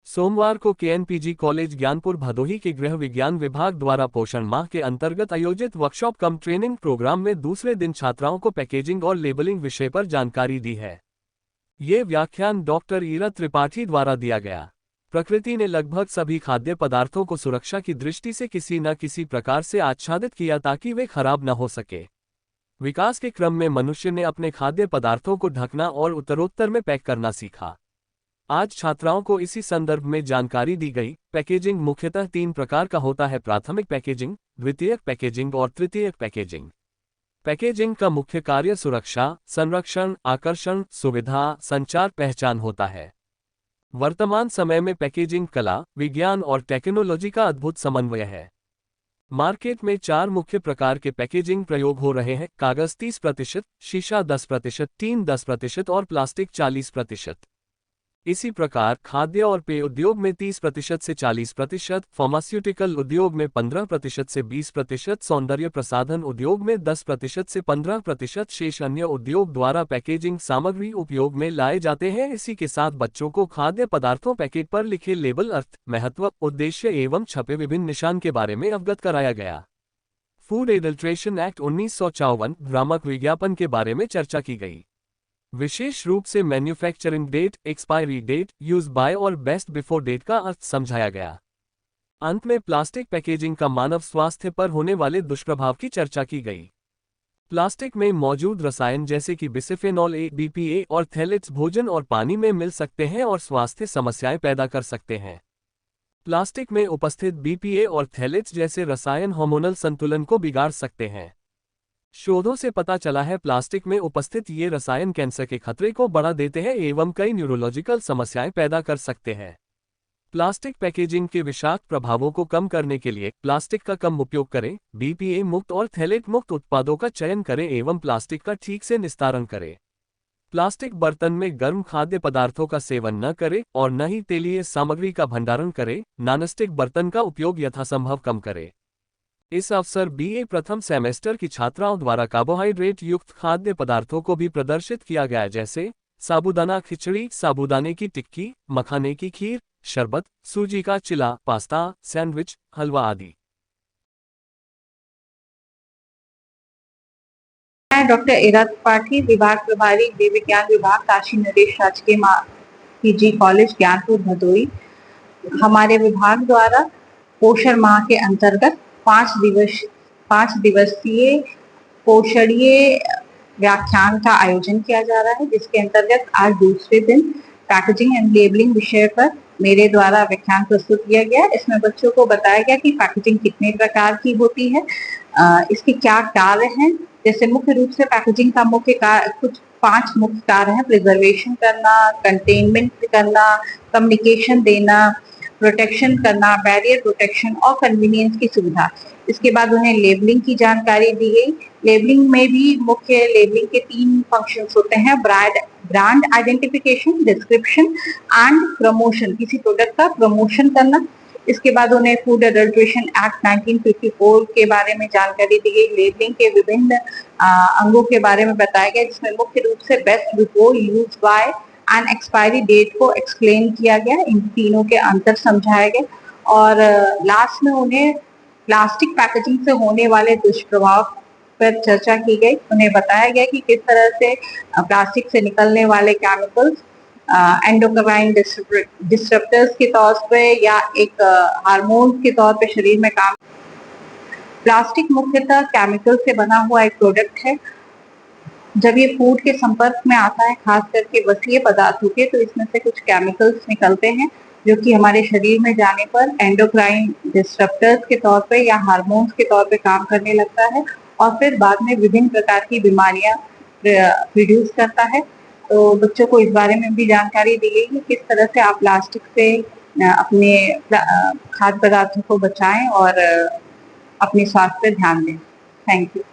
सोमवार को केएनपीजी कॉलेज ज्ञानपुर भदोही के गृह विज्ञान विभाग द्वारा पोषण माह के अंतर्गत आयोजित वर्कशॉप कम ट्रेनिंग प्रोग्राम में दूसरे दिन छात्राओं को पैकेजिंग और लेबलिंग विषय पर जानकारी दी है। ये व्याख्यान डॉक्टर ईरा त्रिपाठी द्वारा दिया गया। प्रकृति ने लगभग सभी खाद्य पदार्थों को सुरक्षा की दृष्टि से किसी न किसी प्रकार से आच्छादित किया ताकि वे खराब न हो सके। विकास के क्रम में मनुष्य ने अपने खाद्य पदार्थों को ढकना और उत्तरोत्तर में पैक करना सीखा। आज छात्राओं को इसी संदर्भ में जानकारी दी गई। पैकेजिंग मुख्यतः 3 प्रकार का होता है: प्राथमिक पैकेजिंग, द्वितीयक पैकेजिंग और तृतीयक पैकेजिंग। पैकेजिंग का मुख्य कार्य सुरक्षा, संरक्षण, आकर्षण, सुविधा, संचार, पहचान होता है। वर्तमान समय में पैकेजिंग कला, विज्ञान और टेक्नोलॉजी का अद्भुत समन्वय है। मार्केट में 4 मुख्य प्रकार के पैकेजिंग प्रयोग हो रहे हैं: कागज 30%, शीशा 10%, टीन 10% और प्लास्टिक 40%। इसी प्रकार खाद्य और पेय उद्योग में 30% से 40%, फार्मास्यूटिकल उद्योग में 15% से 20%, सौंदर्य प्रसाधन उद्योग में 10% से 15%, शेष अन्य उद्योग द्वारा पैकेजिंग सामग्री उपयोग में लाए जाते हैं। इसी के साथ बच्चों को खाद्य पदार्थों पैकेट पर लिखे लेबल, अर्थ, महत्व, उद्देश्य एवं छपे विभिन्न निशान के बारे में अवगत कराया गया। फूड एडल्ट्रेशन एक्ट 1954 भ्रामक विज्ञापन के बारे में चर्चा की गई। विशेष रूप से manufacturing date, expiry date, use by और बेस्ट बिफोर डेट का अर्थ समझाया गया। अंत में प्लास्टिक पैकेजिंग का मानव स्वास्थ्य पर होने वाले दुष्प्रभाव की चर्चा की गई। प्लास्टिक में मौजूद रसायन जैसे कि बिस्फेनॉल ए, बीपीए और थैलेट्स भोजन और पानी में मिल सकते हैं और स्वास्थ्य समस्याएं पैदा कर सकते हैं। प्लास्टिक में उपस्थित बीपीए और थैलेट्स जैसे रसायन हार्मोनल संतुलन को बिगाड़ सकते हैं। शोधों से पता चला है प्लास्टिक में उपस्थित ये रसायन कैंसर के खतरे को बढ़ा देते हैं एवं कई न्यूरोलॉजिकल समस्याएं पैदा कर सकते हैं। प्लास्टिक पैकेजिंग के विषाक्त प्रभावों को कम करने के लिए प्लास्टिक का कम उपयोग करें, बीपीए मुक्त और थैलेट मुक्त उत्पादों का चयन करें एवं प्लास्टिक का ठीक से निस्तारण करें। प्लास्टिक बर्तन में गर्म खाद्य पदार्थों का सेवन न करें और न ही तेलीय सामग्री का भंडारण करें। नॉनस्टिक बर्तन का उपयोग यथासंभव कम करें। इस अवसर बीए प्रथम सेमेस्टर की छात्राओं द्वारा कार्बोहाइड्रेट युक्त खाद्य पदार्थों को भी प्रदर्शित किया गया, जैसे साबूदाना खिचड़ी, साबूदाने की टिक्की, मखाने की खीर, शरबत, सूजी का चिला, पास्ता, सैंडविच, हलवा आदि। मैं डॉक्टर ईरा त्रिपाठी, विभाग प्रभारी, गृह विज्ञान विभाग, काशी नरेश राजकीय पीजी कॉलेज ज्ञानपुर भदोही। हमारे विभाग द्वारा पोषण माह के अंतर्गत 5 दिवसीय पोषणीय व्याख्यान का आयोजन किया जा रहा है, जिसके अंतर्गत आज दूसरे दिन पैकेजिंग एंड लेबलिंग विषय पर मेरे द्वारा व्याख्यान प्रस्तुत किया गया। इसमें बच्चों को बताया गया कि पैकेजिंग कितने प्रकार की होती है, इसके क्या कार्य हैं। जैसे मुख्य रूप से पैकेजिंग का मुख्य कार्य कुछ 5 मुख्य कार्य हैं: प्रिजर्वेशन करना, कंटेनमेंट करना, कम्युनिकेशन देना, प्रोटेक्शन करना, बैरियर प्रोटेक्शन और कन्वीनियंस की सुविधा। इसके बाद उन्हें लेबलिंग की जानकारी दी गई। लेबलिंग में भी मुख्य लेबलिंग के 3 फंक्शंस होते हैं: brand identification, description and promotion, किसी प्रोडक्ट का प्रमोशन करना। इसके बाद उन्हें फूड एडल्ट्रेशन एक्ट 1954 के बारे में जानकारी दी गई। लेबलिंग के विभिन्न अंगों के बारे में बताया गया, जिसमें मुख्य रूप से best before, use by and expiry date को एक्सप्लेन किया गया। इन तीनों के अंतर समझाया गया और लास्ट में उन्हें प्लास्टिक पैकेजिंग से होने वाले दुष्प्रभाव पर चर्चा की गई। उन्हें बताया गया कि किस तरह से प्लास्टिक से निकलने वाले केमिकल्स एंडोक्राइन डिस्टरप्टर्स के तौर पे या एक हार्मोन के तौर पे शरीर में काम। प्लास्टिक मुख्यतः केमिकल से बना हुआ एक प्रोडक्ट है। जब ये फूड के संपर्क में आता है, खास करके वसीय पदार्थों के, तो इसमें से कुछ केमिकल्स निकलते हैं जो कि हमारे शरीर में जाने पर एंडोक्राइन डिस्टरप्टर्स के तौर पे या हार्मोन्स के तौर पे काम करने लगता है और फिर बाद में विभिन्न प्रकार की बीमारियां प्रोड्यूस करता है। तो बच्चों को इस बारे में भी जानकारी दी गई कि किस तरह से आप प्लास्टिक से अपने खाद्य पदार्थों को बचाएं और अपने स्वास्थ्य पर ध्यान दें। Thank you.